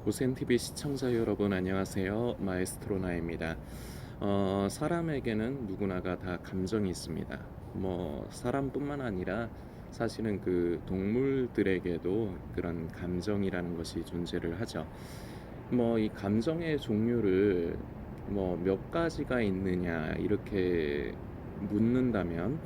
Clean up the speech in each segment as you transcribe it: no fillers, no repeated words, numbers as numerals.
고센TV 시청자 여러분 안녕하세요. 마에스트로나입니다. 사람에게는 누구나가 다 감정이 있습니다. 사람뿐만 아니라 사실은 그 동물들에게도 그런 감정이라는 것이 존재를 하죠. 이 감정의 종류를 몇 가지가 있느냐 이렇게 묻는다면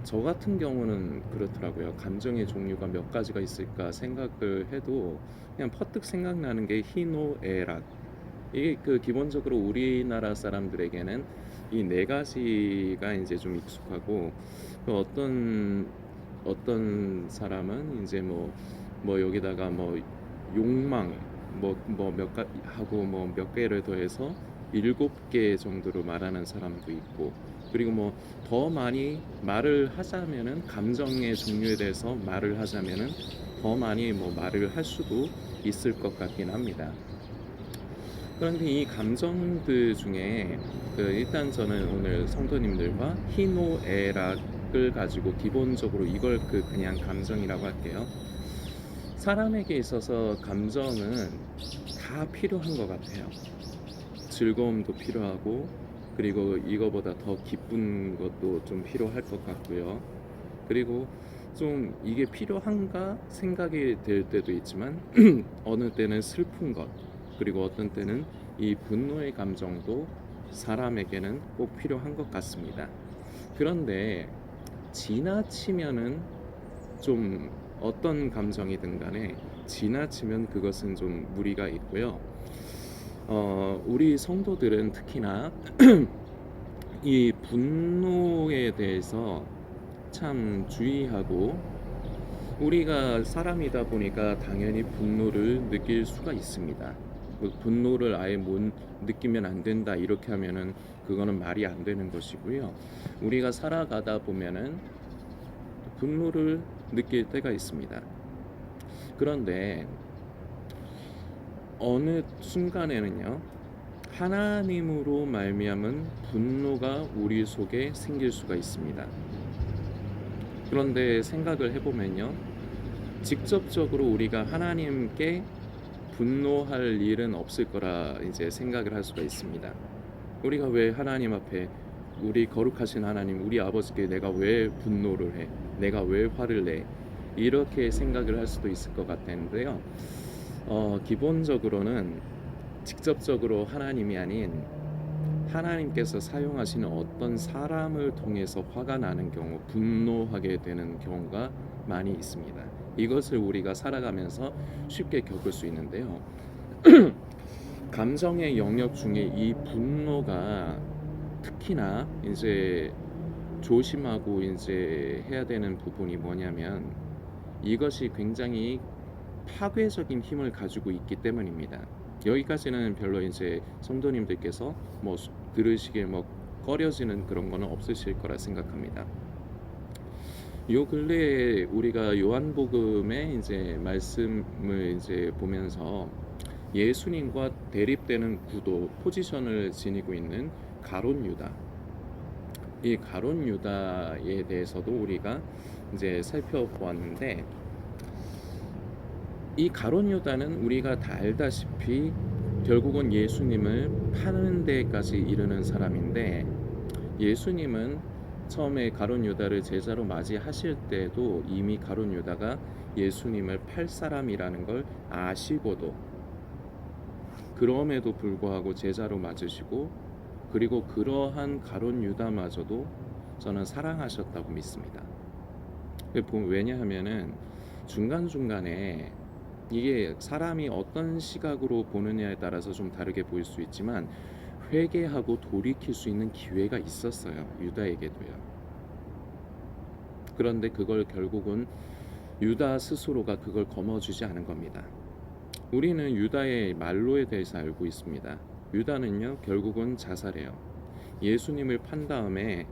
저 같은 경우는 그렇더라고요. 감정의 종류가 몇 가지가 있을까 생각을 해도 그냥 퍼뜩 생각나는 게 희노애락. 이게 그 기본적으로 우리나라 사람들에게는 이 네 가지가 이제 좀 익숙하고, 또 어떤 사람은 이제 여기다가 욕망 몇 가 하고 몇 개를 더해서 7개 정도로 말하는 사람도 있고, 그리고 더 많이 말을 하자면은 감정의 종류에 대해서 말을 하자면은 더 많이 말을 할 수도 있을 것 같긴 합니다. 그런데 이 감정들 중에 일단 저는 오늘 성도님들과 희노애락을 가지고 기본적으로 이걸 그냥 감정이라고 할게요. 사람에게 있어서 감정은 다 필요한 것 같아요. 즐거움도 필요하고, 그리고 이거보다 더 기쁜 것도 좀 필요할 것 같고요. 그리고 좀 이게 필요한가 생각이 될 때도 있지만 어느 때는 슬픈 것, 그리고 어떤 때는 이 분노의 감정도 사람에게는 꼭 필요한 것 같습니다. 그런데 지나치면은 좀 어떤 감정이든 간에 지나치면 그것은 좀 무리가 있고요. 우리 성도들은 특히나 이 분노에 대해서 참 주의하고, 우리가 사람이다 보니까 당연히 분노를 느낄 수가 있습니다. 그 분노를 아예 못 느끼면 안 된다 이렇게 하면은 그거는 말이 안 되는 것이고요. 우리가 살아가다 보면은 분노를 느낄 때가 있습니다. 그런데 어느 순간에는요, 하나님으로 말미암은 분노가 우리 속에 생길 수가 있습니다. 그런데 생각을 해보면요, 직접적으로 우리가 하나님께 분노할 일은 없을 거라 이제 생각을 할 수가 있습니다. 우리가 왜 하나님 앞에, 우리 거룩하신 하나님, 우리 아버지께 내가 왜 분노를 해? 내가 왜 화를 내? 이렇게 생각을 할 수도 있을 것 같은데요. 기본적으로는 직접적으로 하나님이 아닌 하나님께서 사용하시는 어떤 사람을 통해서 화가 나는 경우, 분노하게 되는 경우가 많이 있습니다. 이것을 우리가 살아가면서 쉽게 겪을 수 있는데요. 감정의 영역 중에 이 분노가 특히나 이제 조심하고 이제 해야 되는 부분이 뭐냐면, 이것이 굉장히 파괴적인 힘을 가지고 있기 때문입니다. 여기까지는 별로 이제 성도님들께서 들으시기에 꺼려지는 그런 거는 없으실 거라 생각합니다. 요 근래에 우리가 요한복음의 이제 말씀을 이제 보면서 예수님과 대립되는 구도, 포지션을 지니고 있는 가룟 유다, 이 가룟 유다에 대해서도 우리가 이제 살펴보았는데, 이 가룟 유다는 우리가 다 알다시피 결국은 예수님을 파는 데까지 이르는 사람인데, 예수님은 처음에 가룟 유다를 제자로 맞이하실 때도 이미 가룟 유다가 예수님을 팔 사람이라는 걸 아시고도, 그럼에도 불구하고 제자로 맞으시고, 그리고 그러한 가룟 유다마저도 저는 사랑하셨다고 믿습니다. 왜냐하면은 중간중간에 이게 사람이 어떤 시각으로 보느냐에 따라서 좀 다르게 보일 수 있지만 회개하고 돌이킬 수 있는 기회가 있었어요, 유다에게도요. 그런데 그걸 결국은 유다 스스로가 그걸 거머쥐지 않은 겁니다. 우리는 유다의 말로에 대해서 알고 있습니다. 유다는요, 결국은 자살해요. 예수님을 판 다음에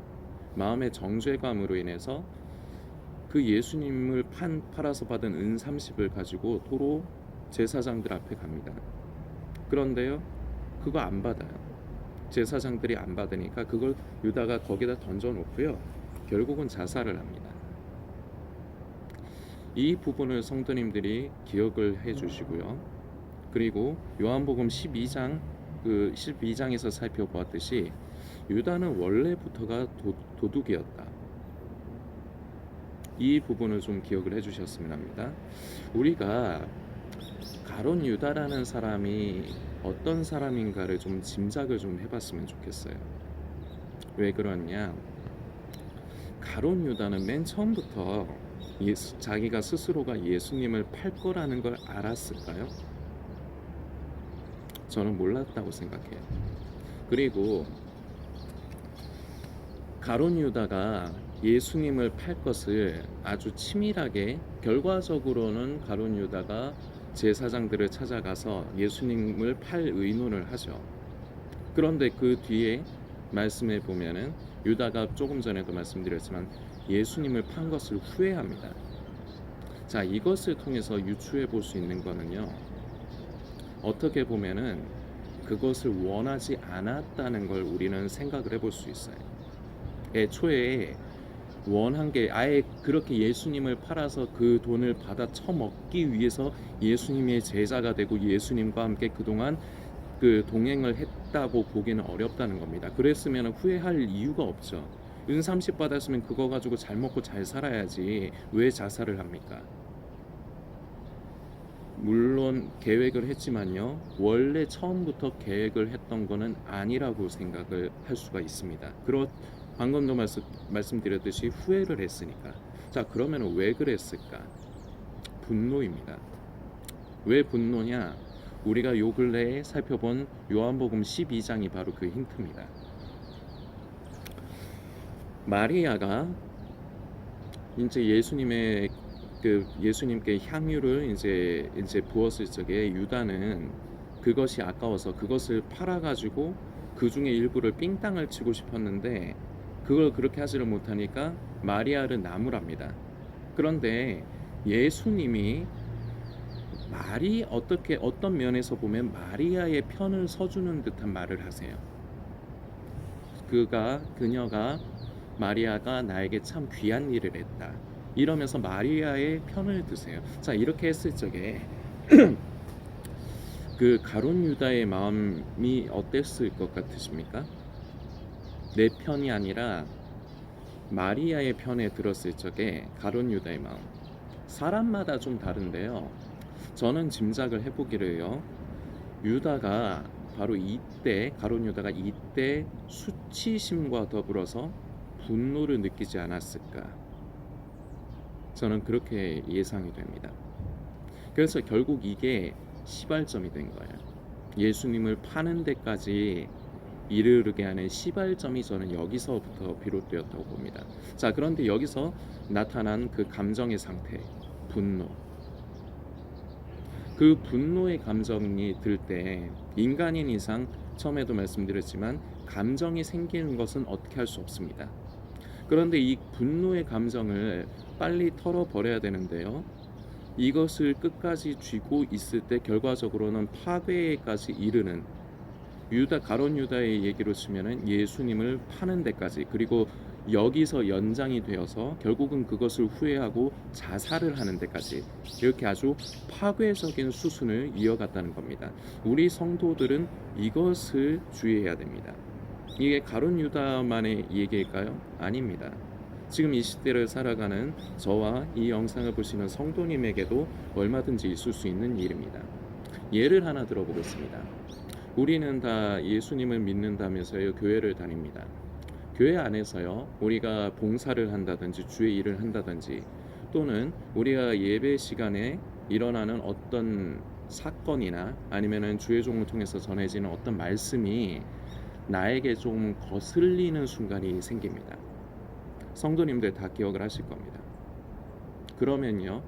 마음의 정죄감으로 인해서 그 예수님을 팔아서 받은 은 30을 가지고 도로 제사장들 앞에 갑니다. 그런데요, 그거 안 받아요. 제사장들이 안 받으니까 그걸 유다가 거기다 던져놓고요, 결국은 자살을 합니다. 이 부분을 성도님들이 기억을 해 주시고요. 그리고 요한복음 12장에서 살펴보았듯이 유다는 원래부터가 도둑이었다. 이 부분을 좀 기억을 해 주셨으면 합니다. 우리가 가룟 유다라는 사람이 어떤 사람인가를 좀 짐작을 좀 해봤으면 좋겠어요. 왜 그러냐? 가룟 유다는 맨 처음부터 자기가 스스로가 예수님을 팔 거라는 걸 알았을까요? 저는 몰랐다고 생각해요. 그리고 가룟 유다가 예수님을 팔 것을 아주 치밀하게, 결과적으로는 가룟 유다가 제사장들을 찾아가서 예수님을 팔 의논을 하죠. 그런데 그 뒤에 말씀에 보면은 유다가 조금 전에도 말씀드렸지만 예수님을 판 것을 후회합니다. 자, 이것을 통해서 유추해 볼 수 있는 거는요, 어떻게 보면은 그것을 원하지 않았다는 걸 우리는 생각을 해볼 수 있어요. 애초에 원한 게 아예 그렇게 예수님을 팔아서 그 돈을 받아 처먹기 위해서 예수님의 제자가 되고 예수님과 함께 그동안 그 동행을 했다고 보기는 어렵다는 겁니다. 그랬으면 후회할 이유가 없죠. 은 30 받았으면 그거 가지고 잘 먹고 잘 살아야지 왜 자살을 합니까? 물론 계획을 했지만요, 원래 처음부터 계획을 했던 거는 아니라고 생각을 할 수가 있습니다. 방금도 말씀드렸듯이 후회를 했으니까. 자, 그러면 왜 그랬을까? 분노입니다. 왜 분노냐? 우리가 요 근래에 살펴본 요한복음 12장이 바로 그 힌트입니다. 마리아가 이제 예수님께 향유를 이제 부었을 적에 유다는 그것이 아까워서 그것을 팔아가지고 그 중에 일부를 삥땅을 치고 싶었는데 그걸 그렇게 하지를 못하니까 마리아를 나무랍니다. 그런데 예수님이 어떤 면에서 보면 마리아의 편을 서주는 듯한 말을 하세요. 그녀가 마리아가 나에게 참 귀한 일을 했다. 이러면서 마리아의 편을 드세요. 자, 이렇게 했을 적에 그 가룟 유다의 마음이 어땠을 것 같으십니까? 내 편이 아니라 마리아의 편에 들었을 적에 가룟 유다의 마음. 사람마다 좀 다른데요. 저는 짐작을 해보기를요, 유다가 바로 이때, 가룟 유다가 이때 수치심과 더불어서 분노를 느끼지 않았을까? 저는 그렇게 예상이 됩니다. 그래서 결국 이게 시발점이 된 거예요. 예수님을 파는 데까지 이르게 하는 시발점이 저는 여기서부터 비롯되었다고 봅니다. 자, 그런데 여기서 나타난 그 감정의 상태, 분노. 그 분노의 감정이 들 때 인간인 이상 처음에도 말씀드렸지만 감정이 생기는 것은 어떻게 할 수 없습니다. 그런데 이 분노의 감정을 빨리 털어버려야 되는데요, 이것을 끝까지 쥐고 있을 때 결과적으로는 파괴까지 이르는, 가룟 유다의 얘기로 치면은 예수님을 파는 데까지, 그리고 여기서 연장이 되어서 결국은 그것을 후회하고 자살을 하는 데까지, 이렇게 아주 파괴적인 수순을 이어갔다는 겁니다. 우리 성도들은 이것을 주의해야 됩니다. 이게 가룟 유다만의 얘기일까요? 아닙니다. 지금 이 시대를 살아가는 저와 이 영상을 보시는 성도님에게도 얼마든지 있을 수 있는 일입니다. 예를 하나 들어보겠습니다. 우리는 다 예수님을 믿는다면서요, 교회를 다닙니다. 교회 안에서요, 우리가 봉사를 한다든지 주의 일을 한다든지, 또는 우리가 예배 시간에 일어나는 어떤 사건이나 아니면은 주의 종을 통해서 전해지는 어떤 말씀이 나에게 좀 거슬리는 순간이 생깁니다. 성도님들 다 기억을 하실 겁니다. 그러면요,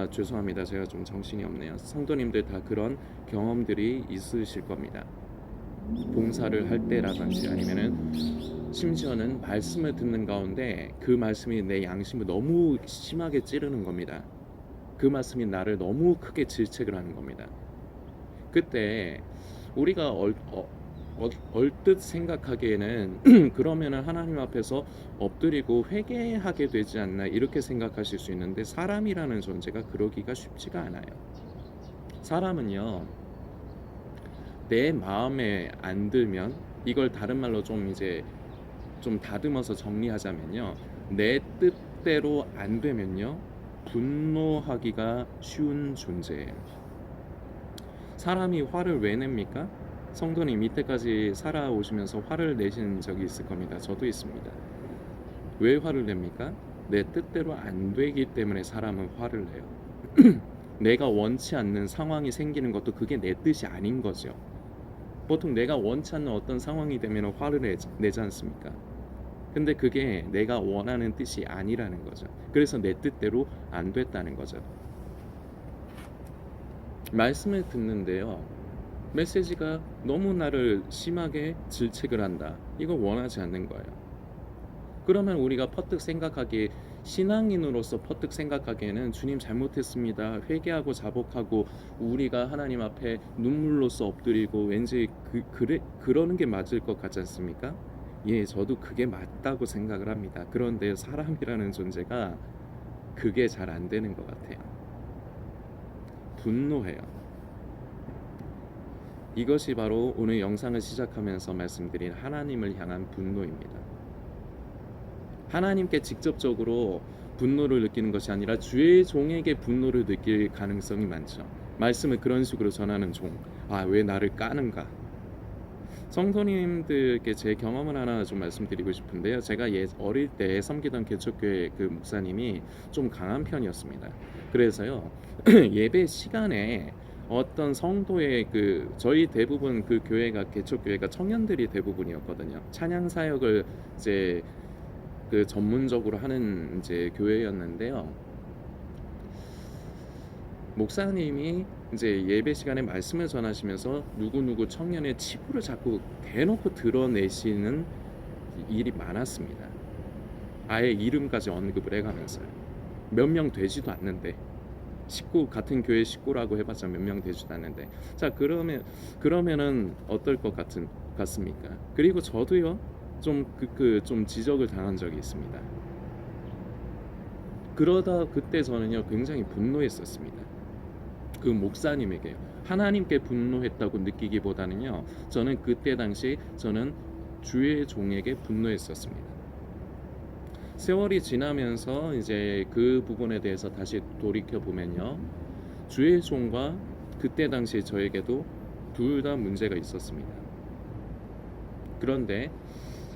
죄송합니다. 제가 좀 정신이 없네요. 성도님들 다 그런 경험들이 있으실 겁니다. 봉사를 할 때라든지 아니면은 심지어는 말씀을 듣는 가운데 그 말씀이 내 양심을 너무 심하게 찌르는 겁니다. 그 말씀이 나를 너무 크게 질책을 하는 겁니다. 그때 우리가 얼뜻 생각하기에는 그러면은 하나님 앞에서 엎드리고 회개하게 되지 않나 이렇게 생각하실 수 있는데, 사람이라는 존재가 그러기가 쉽지가 않아요. 사람은요, 내 마음에 안 들면, 이걸 다른 말로 좀 이제 좀 다듬어서 정리하자면요, 내 뜻대로 안 되면요 분노하기가 쉬운 존재예요. 사람이 화를 왜 냅니까? 성도님 이때까지 살아오시면서 화를 내신 적이 있을 겁니다. 저도 있습니다. 왜 화를 냅니까? 내 뜻대로 안 되기 때문에 사람은 화를 내요. 내가 원치 않는 상황이 생기는 것도 그게 내 뜻이 아닌 거죠. 보통 내가 원치 않는 어떤 상황이 되면 화를 내지 않습니까? 근데 그게 내가 원하는 뜻이 아니라는 거죠. 그래서 내 뜻대로 안 됐다는 거죠. 말씀을 듣는데요, 메시지가 너무 나를 심하게 질책을 한다, 이거 원하지 않는 거예요. 그러면 우리가 퍼뜩 생각하기에, 신앙인으로서 퍼뜩 생각하기에는 주님 잘못했습니다, 회개하고 자복하고 우리가 하나님 앞에 눈물로써 엎드리고, 왠지 그러는 게 맞을 것 같지 않습니까? 예, 저도 그게 맞다고 생각을 합니다. 그런데 사람이라는 존재가 그게 잘 안 되는 것 같아요. 분노해요. 이것이 바로 오늘 영상을 시작하면서 말씀드린 하나님을 향한 분노입니다. 하나님께 직접적으로 분노를 느끼는 것이 아니라 주의 종에게 분노를 느낄 가능성이 많죠. 말씀을 그런 식으로 전하는 종, 왜 나를 까는가? 성도님들께 제 경험을 하나 좀 말씀드리고 싶은데요, 제가 어릴 때 섬기던 개척교회 그 목사님이 좀 강한 편이었습니다. 그래서요 예배 시간에 어떤 성도의 저희 대부분 그 교회가, 개척교회가 청년들이 대부분이었거든요. 찬양 사역을 이제 전문적으로 하는 이제 교회였는데요, 목사님이 이제 예배 시간에 말씀을 전하시면서 누구누구 청년의 치부를 자꾸 대놓고 드러내시는 일이 많았습니다. 아예 이름까지 언급을 해가면서요. 몇 명 되지도 않는데, 같은 교회 식구라고 해봤자 몇 명 되지도 않는데, 자 그러면은 어떨 것 같습니까? 그리고 저도요 좀 지적을 당한 적이 있습니다. 그러다 그때 저는요 굉장히 분노했었습니다. 그 목사님에게요. 하나님께 분노했다고 느끼기보다는요, 저는 그때 당시 저는 주의 종에게 분노했었습니다. 세월이 지나면서 이제 그 부분에 대해서 다시 돌이켜 보면요, 주의 종과 그때 당시 저에게도 둘 다 문제가 있었습니다. 그런데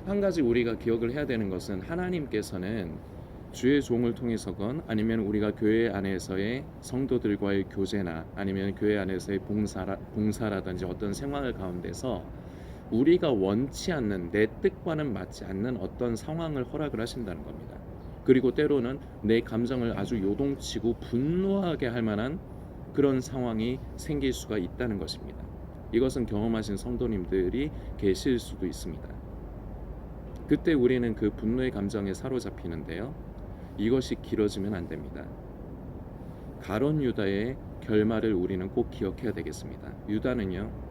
한 가지 우리가 기억을 해야 되는 것은, 하나님께서는 주의 종을 통해서건 아니면 우리가 교회 안에서의 성도들과의 교제나 아니면 교회 안에서의 봉사라든지 어떤 생활 가운데서 우리가 원치 않는, 내 뜻과는 맞지 않는 어떤 상황을 허락을 하신다는 겁니다. 그리고 때로는 내 감정을 아주 요동치고 분노하게 할 만한 그런 상황이 생길 수가 있다는 것입니다. 이것은 경험하신 성도님들이 계실 수도 있습니다. 그때 우리는 그 분노의 감정에 사로잡히는데요, 이것이 길어지면 안 됩니다. 가룟 유다의 결말을 우리는 꼭 기억해야 되겠습니다. 유다는요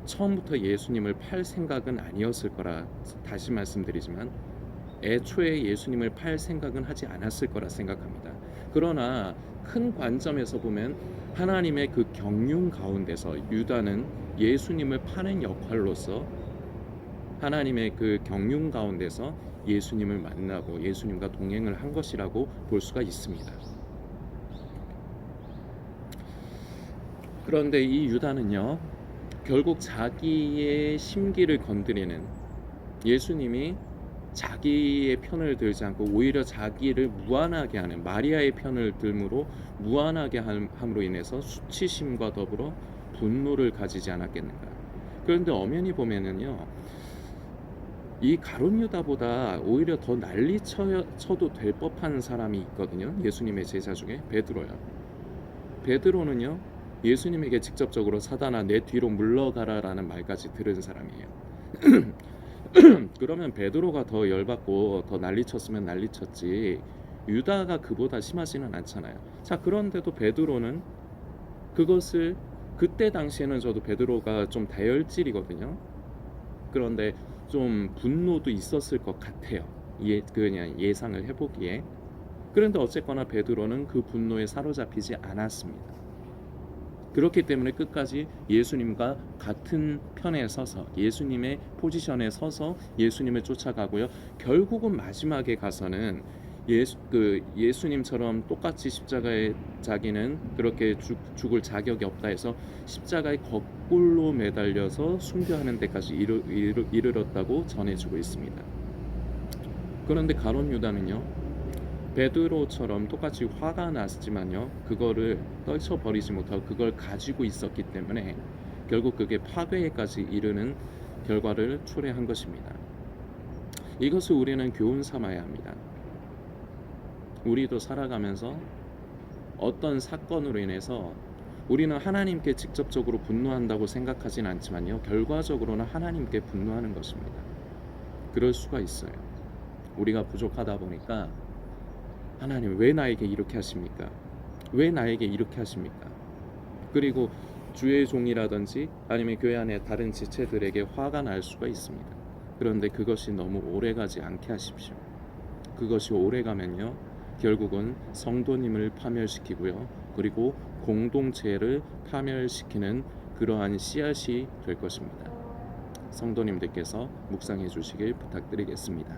처음부터 예수님을 팔 생각은 아니었을 거라 다시 말씀드리지만, 애초에 예수님을 팔 생각은 하지 않았을 거라 생각합니다. 그러나 큰 관점에서 보면 하나님의 그 경륜 가운데서 유다는 예수님을 파는 역할로서 하나님의 그 경륜 가운데서 예수님을 만나고 예수님과 동행을 한 것이라고 볼 수가 있습니다. 그런데 이 유다는요 결국 자기의 심기를 건드리는, 예수님이 자기의 편을 들지 않고 오히려 자기를 무안하게 하는, 마리아의 편을 들므로 무안하게 함으로 인해서 수치심과 더불어 분노를 가지지 않았겠는가. 그런데 엄연히 보면은요, 이 가룟 유다보다 오히려 더 난리 쳐도 될 법한 사람이 있거든요. 예수님의 제자 중에 베드로요. 베드로는요 예수님에게 직접적으로 사단아 내 뒤로 물러가라라는 말까지 들은 사람이에요. 그러면 베드로가 더 열받고 더 난리쳤으면 난리쳤지, 유다가 그보다 심하지는 않잖아요. 자, 그런데도 베드로는 그것을, 그때 당시에는 저도 베드로가 좀 다혈질이거든요. 그런데 좀 분노도 있었을 것 같아요. 그냥 예상을 해보기에. 그런데 어쨌거나 베드로는 그 분노에 사로잡히지 않았습니다. 그렇기 때문에 끝까지 예수님과 같은 편에 서서 예수님의 포지션에 서서 예수님을 쫓아가고요. 결국은 마지막에 가서는 예수님처럼 똑같이 십자가에 자기는 그렇게 죽을 자격이 없다 해서 십자가에 거꾸로 매달려서 순교하는 데까지 이르렀다고 전해지고 있습니다. 그런데 가룟 유다는요, 베드로처럼 똑같이 화가 났지만요, 그거를 떨쳐버리지 못하고 그걸 가지고 있었기 때문에 결국 그게 파괴까지 이르는 결과를 초래한 것입니다. 이것을 우리는 교훈 삼아야 합니다. 우리도 살아가면서 어떤 사건으로 인해서 우리는 하나님께 직접적으로 분노한다고 생각하진 않지만요, 결과적으로는 하나님께 분노하는 것입니다. 그럴 수가 있어요. 우리가 부족하다 보니까 하나님 왜 나에게 이렇게 하십니까? 왜 나에게 이렇게 하십니까? 그리고 주의 종이라든지 아니면 교회 안에 다른 지체들에게 화가 날 수가 있습니다. 그런데 그것이 너무 오래가지 않게 하십시오. 그것이 오래가면요, 결국은 성도님을 파멸시키고요, 그리고 공동체를 파멸시키는 그러한 씨앗이 될 것입니다. 성도님들께서 묵상해 주시길 부탁드리겠습니다.